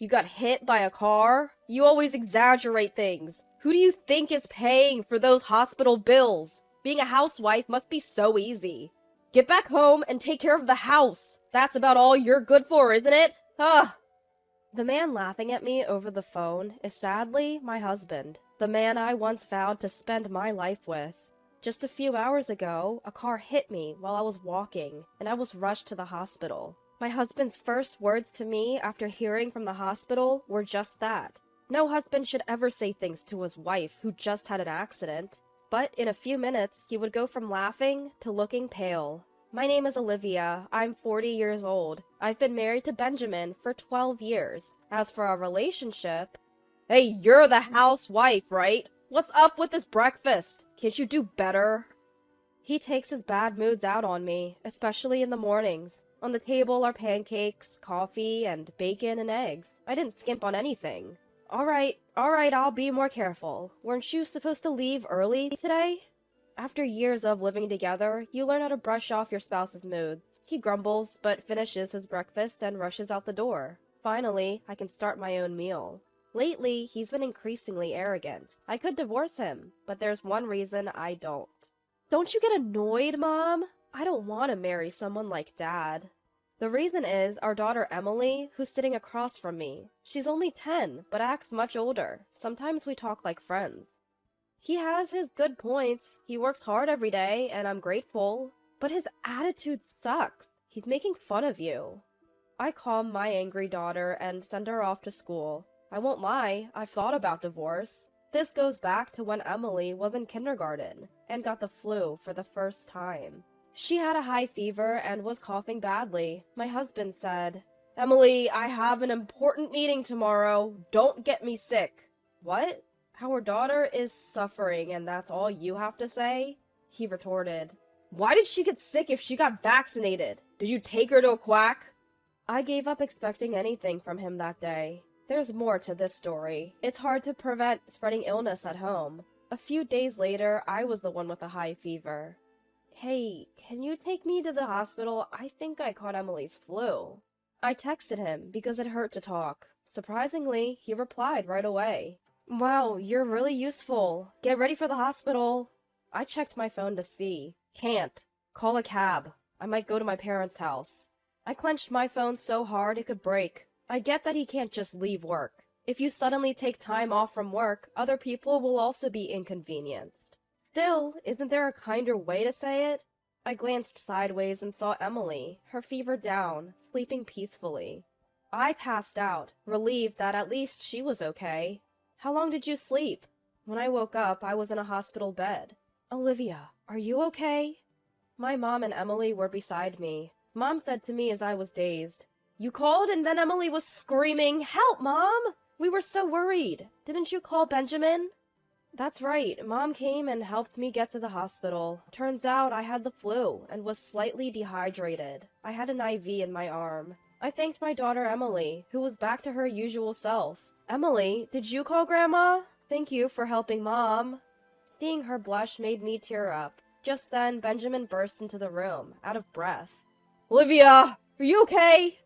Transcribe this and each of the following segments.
You got hit by a car? You always exaggerate things. Who do you think is paying for those hospital bills? Being a housewife must be so easy. Get back home and take care of the house. That's about all you're good for, isn't it? Ugh. The man laughing at me over the phone is sadly my husband, the man I once vowed to spend my life with. Just a few hours ago, a car hit me while I was walking, and I was rushed to the hospital. My husband's first words to me after hearing from the hospital were just that. No husband should ever say things to his wife who just had an accident. But in a few minutes, he would go from laughing to looking pale. My name is Olivia. I'm 40 years old. I've been married to Benjamin for 12 years. As for our relationship... Hey, you're the housewife, right? What's up with this breakfast? Can't you do better? He takes his bad moods out on me, especially in the mornings. On the table are pancakes, coffee, and bacon and eggs. I didn't skimp on anything. Alright, I'll be more careful. Weren't you supposed to leave early today? After years of living together, you learn how to brush off your spouse's moods. He grumbles, but finishes his breakfast and rushes out the door. Finally, I can start my own meal. Lately, he's been increasingly arrogant. I could divorce him, but there's one reason I don't. Don't you get annoyed, Mom? I don't want to marry someone like Dad. The reason is our daughter Emily, who's sitting across from me. She's only 10, but acts much older. Sometimes we talk like friends. He has his good points. He works hard every day, and I'm grateful. But his attitude sucks. He's making fun of you. I calm my angry daughter and send her off to school. I won't lie, I've thought about divorce. This goes back to when Emily was in kindergarten and got the flu for the first time. She had a high fever and was coughing badly. My husband said, "Emily, I have an important meeting tomorrow. Don't get me sick." What? Our daughter is suffering and that's all you have to say? He retorted. Why did she get sick if she got vaccinated? Did you take her to a quack? I gave up expecting anything from him that day. There's more to this story. It's hard to prevent spreading illness at home. A few days later, I was the one with a high fever. Hey, can you take me to the hospital? I think I caught Emily's flu. I texted him because it hurt to talk. Surprisingly, he replied right away. Wow, you're really useful. Get ready for the hospital. I checked my phone to see. Can't. Call a cab. I might go to my parents' house. I clenched my phone so hard it could break. I get that he can't just leave work. If you suddenly take time off from work, other people will also be inconvenienced. Still, isn't there a kinder way to say it? I glanced sideways and saw Emily, her fever down, sleeping peacefully. I passed out, relieved that at least she was okay. How long did you sleep? When I woke up, I was in a hospital bed. Olivia, are you okay? My mom and Emily were beside me. Mom said to me as I was dazed, You called and then Emily was screaming, Help, Mom! We were so worried. Didn't you call Benjamin? That's right. Mom came and helped me get to the hospital. Turns out I had the flu and was slightly dehydrated. I had an IV in my arm. I thanked my daughter Emily, who was back to her usual self. Emily, did you call Grandma? Thank you for helping Mom. Seeing her blush made me tear up. Just then, Benjamin burst into the room, out of breath. Olivia, are you okay?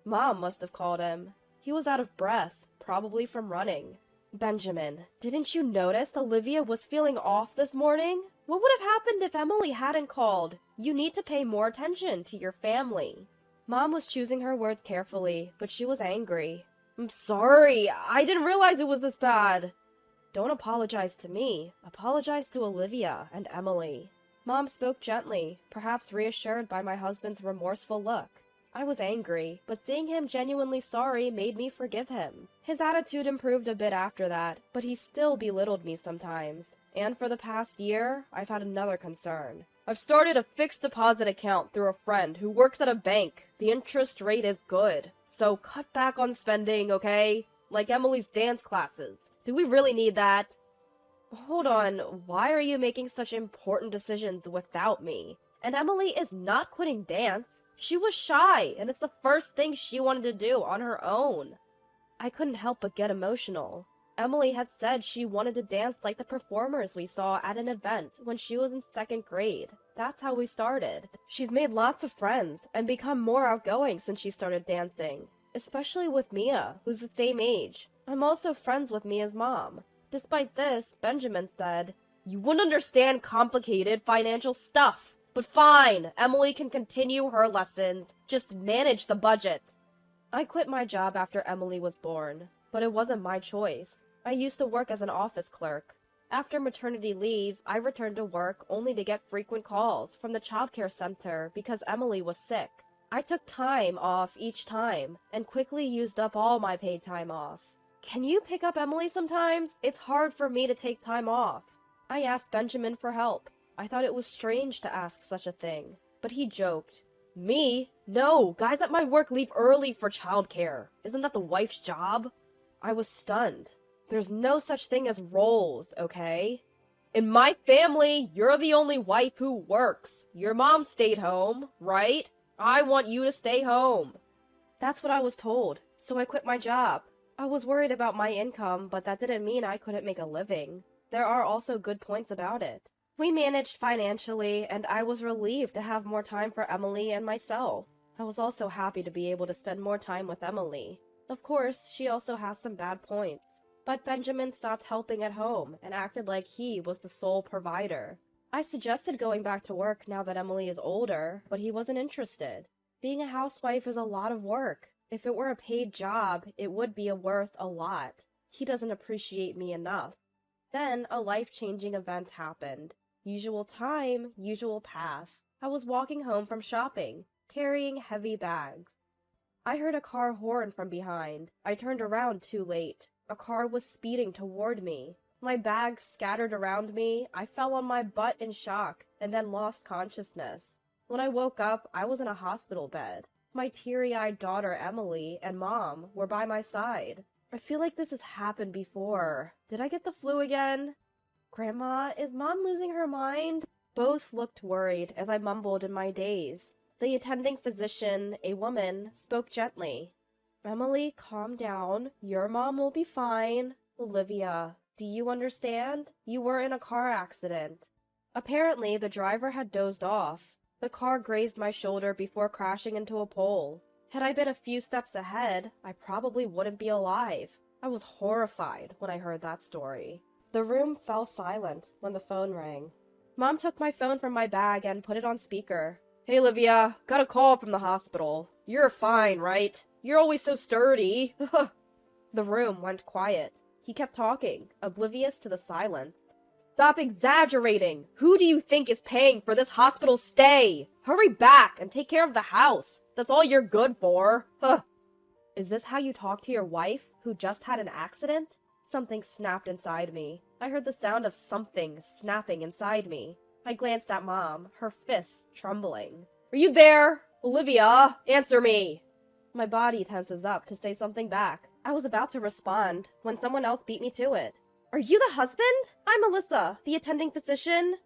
Mom must have called him. He was out of breath, probably from running. Benjamin, didn't you notice Olivia was feeling off this morning? What would have happened if Emily hadn't called? You need to pay more attention to your family. Mom was choosing her words carefully, but she was angry. I'm sorry, I didn't realize it was this bad. Don't apologize to me. Apologize to Olivia and Emily. Mom spoke gently, perhaps reassured by my husband's remorseful look. I was angry, but seeing him genuinely sorry made me forgive him. His attitude improved a bit after that, but he still belittled me sometimes. And for the past year, I've had another concern. I've started a fixed deposit account through a friend who works at a bank. The interest rate is good, so cut back on spending, okay? Like Emily's dance classes. Do we really need that? Hold on, why are you making such important decisions without me? And Emily is not quitting dance. She was shy, and it's the first thing she wanted to do on her own. I couldn't help but get emotional. Emily had said she wanted to dance like the performers we saw at an event when she was in 2nd grade. That's how we started. She's made lots of friends and become more outgoing since she started dancing. especially with Mia, who's the same age. I'm also friends with Mia's mom. Despite this, Benjamin said, "You wouldn't understand complicated financial stuff. But fine, Emily can continue her lessons. Just manage the budget." I quit my job after Emily was born, but it wasn't my choice. I used to work as an office clerk. After maternity leave, I returned to work only to get frequent calls from the childcare center because Emily was sick. I took time off each time and quickly used up all my paid time off. "Can you pick up Emily sometimes? It's hard for me to take time off." I asked Benjamin for help. I thought it was strange to ask such a thing, but he joked. "Me? No, guys at my work leave early for childcare. Isn't that the wife's job?" I was stunned. There's no such thing as roles, okay? In my family, you're the only wife who works. Your mom stayed home, right? I want you to stay home. That's what I was told, so I quit my job. I was worried about my income, but that didn't mean I couldn't make a living. There are also good points about it. We managed financially, and I was relieved to have more time for Emily and myself. I was also happy to be able to spend more time with Emily. Of course, she also has some bad points. But Benjamin stopped helping at home and acted like he was the sole provider. I suggested going back to work now that Emily is older, but he wasn't interested. Being a housewife is a lot of work. If it were a paid job, it would be worth a lot. He doesn't appreciate me enough. Then a life-changing event happened. Usual time, usual path. I was walking home from shopping, carrying heavy bags. I heard a car horn from behind. I turned around too late. A car was speeding toward me. My bags scattered around me. I fell on my butt in shock and then lost consciousness. When I woke up, I was in a hospital bed. My teary-eyed daughter Emily and Mom were by my side. I feel like this has happened before. Did I get the flu again? "Grandma, is Mom losing her mind?" Both looked worried as I mumbled in my daze. The attending physician, a woman, spoke gently. "Emily, calm down. Your mom will be fine. Olivia, do you understand? You were in a car accident." Apparently, the driver had dozed off. The car grazed my shoulder before crashing into a pole. Had I been a few steps ahead, I probably wouldn't be alive. I was horrified when I heard that story. The room fell silent when the phone rang. Mom took my phone from my bag and put it on speaker. "Hey, Olivia, got a call from the hospital. You're fine, right? You're always so sturdy." The room went quiet. He kept talking, oblivious to the silence. "Stop exaggerating! Who do you think is paying for this hospital stay? Hurry back and take care of the house. That's all you're good for." Is this how you talk to your wife, who just had an accident? Something snapped inside me. I heard the sound of something snapping inside me. I glanced at Mom, her fists trembling. "Are you there? Olivia, answer me!" My body tenses up to say something back. I was about to respond when someone else beat me to it. "Are you the husband? I'm Melissa, the attending physician."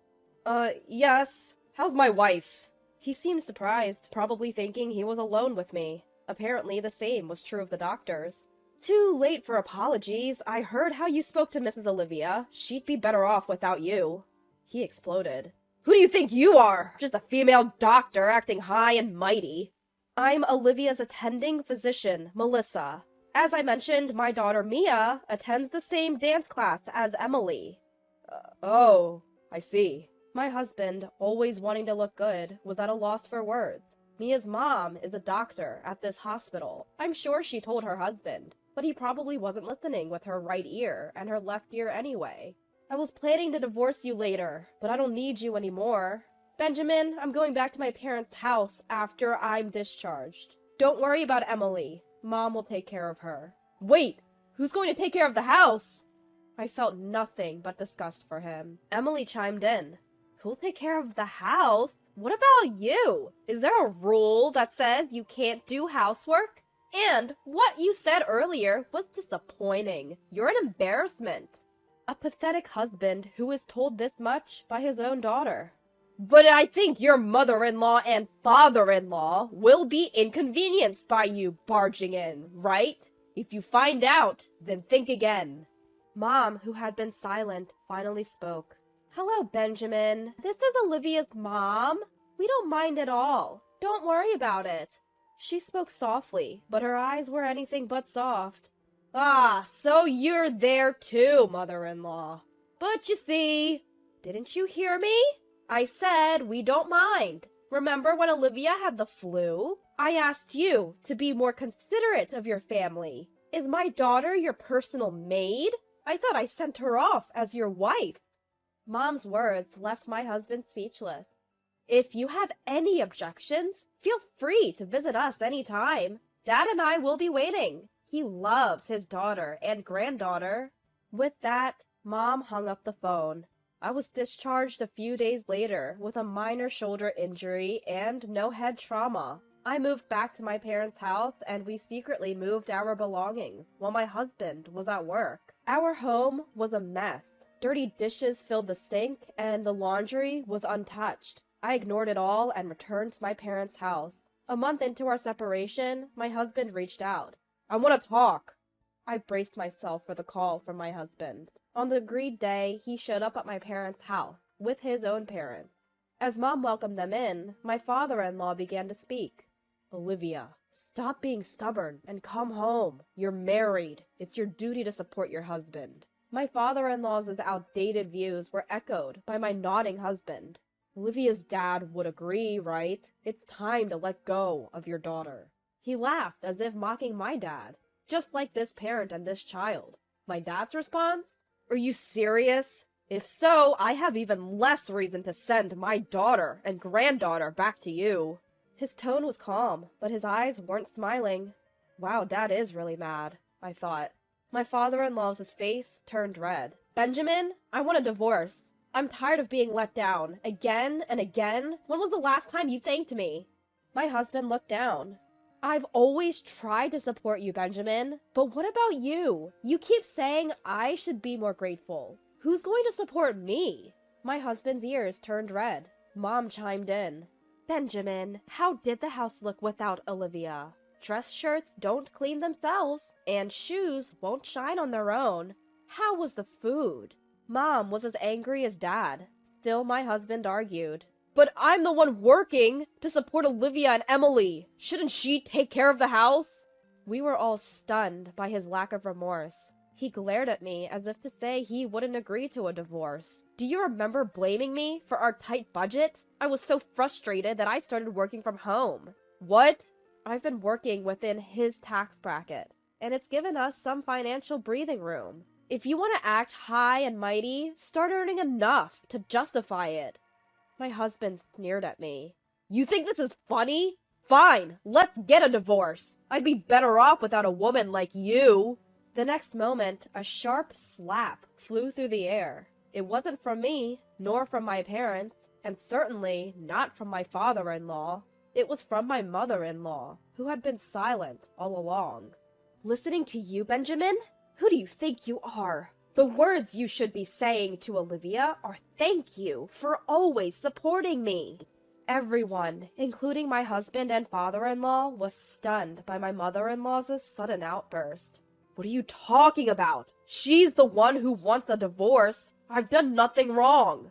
Yes. How's my wife?" He seemed surprised, probably thinking he was alone with me. Apparently the same was true of the doctors. "Too late for apologies. I heard how you spoke to Mrs. Olivia. She'd be better off without you." He exploded. "Who do you think you are? Just a female doctor acting high and mighty." "I'm Olivia's attending physician, Melissa. As I mentioned, my daughter Mia attends the same dance class as Emily." Oh, I see." My husband, always wanting to look good, was at a loss for words. Mia's mom is a doctor at this hospital. I'm sure she told her husband, but he probably wasn't listening with her right ear and her left ear anyway. "I was planning to divorce you later, but I don't need you anymore. Benjamin, I'm going back to my parents' house after I'm discharged. Don't worry about Emily. Mom will take care of her." "Wait, who's going to take care of the house?" I felt nothing but disgust for him. Emily chimed in. "Who'll take care of the house? What about you? Is there a rule that says you can't do housework? And what you said earlier was disappointing. You're an embarrassment." A pathetic husband who is told this much by his own daughter. "But I think your mother-in-law and father-in-law will be inconvenienced by you barging in, right? If you find out, then think again." Mom, who had been silent, finally spoke. "Hello, Benjamin. This is Olivia's mom. We don't mind at all. Don't worry about it. She spoke softly, but her eyes were anything but soft. Ah, so you're there too, mother-in-law. But you see, didn't you hear me? I said we don't mind. Remember when Olivia had the flu? I asked you to be more considerate of your family. Is my daughter your personal maid? I thought I sent her off as your wife. Mom's words left my husband speechless. If you have any objections, feel free to visit us any time. Dad and I will be waiting. He loves his daughter and granddaughter. With that, Mom hung up the phone. I was discharged a few days later with a minor shoulder injury and no head trauma. I moved back to my parents' house and we secretly moved our belongings while my husband was at work. Our home was a mess. Dirty dishes filled the sink and the laundry was untouched. I ignored it all and returned to my parents' house. A month into our separation, my husband reached out. I want to talk. I braced myself for the call from my husband. On the agreed day, he showed up at my parents' house with his own parents. As Mom welcomed them in, my father-in-law began to speak. Olivia, stop being stubborn and come home. You're married. It's your duty to support your husband. My father-in-law's outdated views were echoed by my nodding husband. Olivia's dad would agree, right? It's time to let go of your daughter. He laughed as if mocking my dad, just like this parent and this child. My dad's response? Are you serious? If so, I have even less reason to send my daughter and granddaughter back to you. His tone was calm, but his eyes weren't smiling. Wow, Dad is really mad, I thought. My father-in-law's face turned red. Benjamin, I want a divorce. I'm tired of being let down, again and again. When was the last time you thanked me? My husband looked down. I've always tried to support you, Benjamin, but what about you? You keep saying I should be more grateful. Who's going to support me? My husband's ears turned red. Mom chimed in. Benjamin, how did the house look without Olivia? Dress shirts don't clean themselves, and shoes won't shine on their own. How was the food? Mom was as angry as Dad. Still, my husband argued. But I'm the one working to support Olivia and Emily. Shouldn't she take care of the house? We were all stunned by his lack of remorse. He glared at me as if to say he wouldn't agree to a divorce. Do you remember blaming me for our tight budget? I was so frustrated that I started working from home. What? I've been working within his tax bracket, and it's given us some financial breathing room. If you want to act high and mighty, start earning enough to justify it. My husband sneered at me. You think this is funny? Fine, let's get a divorce. I'd be better off without a woman like you. The next moment, a sharp slap flew through the air. It wasn't from me, nor from my parents, and certainly not from my father-in-law. It was from my mother-in-law, who had been silent all along. Listening to you, Benjamin? Who do you think you are? The words you should be saying to Olivia are thank you for always supporting me. Everyone, including my husband and father-in-law, was stunned by my mother-in-law's sudden outburst. What are you talking about? She's the one who wants the divorce. I've done nothing wrong.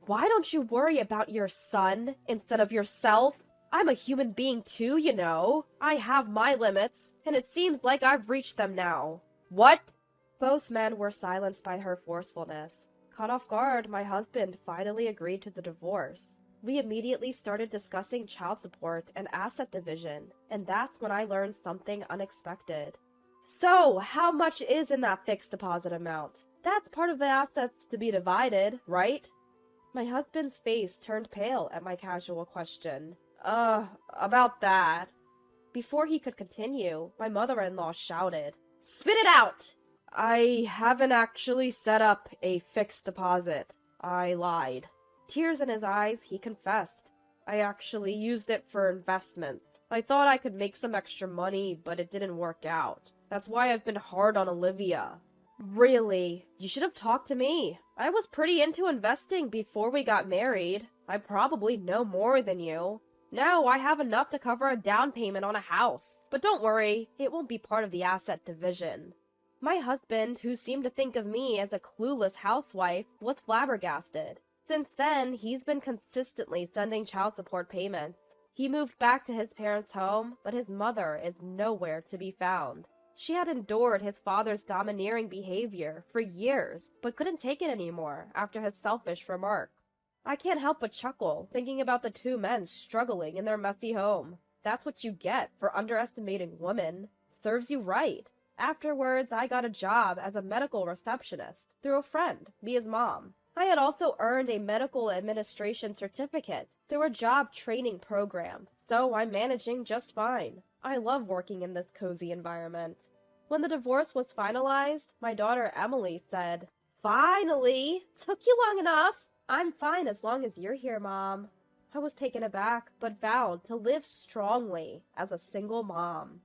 Why don't you worry about your son instead of yourself? I'm a human being too, you know. I have my limits, and it seems like I've reached them now. What? Both men were silenced by her forcefulness. Caught off guard, my husband finally agreed to the divorce. We immediately started discussing child support and asset division, and that's when I learned something unexpected. So, how much is in that fixed deposit amount? That's part of the assets to be divided, right? My husband's face turned pale at my casual question. About that. Before he could continue, my mother-in-law shouted, Spit it out! I haven't actually set up a fixed deposit. I lied. Tears in his eyes, he confessed. I actually used it for investments. I thought I could make some extra money, but it didn't work out. That's why I've been hard on Olivia. Really? You should have talked to me. I was pretty into investing before we got married. I probably know more than you. Now I have enough to cover a down payment on a house. But don't worry, it won't be part of the asset division. My husband, who seemed to think of me as a clueless housewife, was flabbergasted. Since then, he's been consistently sending child support payments. He moved back to his parents' home, but his mother is nowhere to be found. She had endured his father's domineering behavior for years, but couldn't take it anymore after his selfish remarks. I can't help but chuckle thinking about the two men struggling in their messy home. That's what you get for underestimating women. Serves you right. Afterwards, I got a job as a medical receptionist through a friend, Mia's mom. I had also earned a medical administration certificate through a job training program, so I'm managing just fine. I love working in this cozy environment. When the divorce was finalized, my daughter Emily said, "Finally! Took you long enough! I'm fine as long as you're here, Mom." I was taken aback, but vowed to live strongly as a single mom.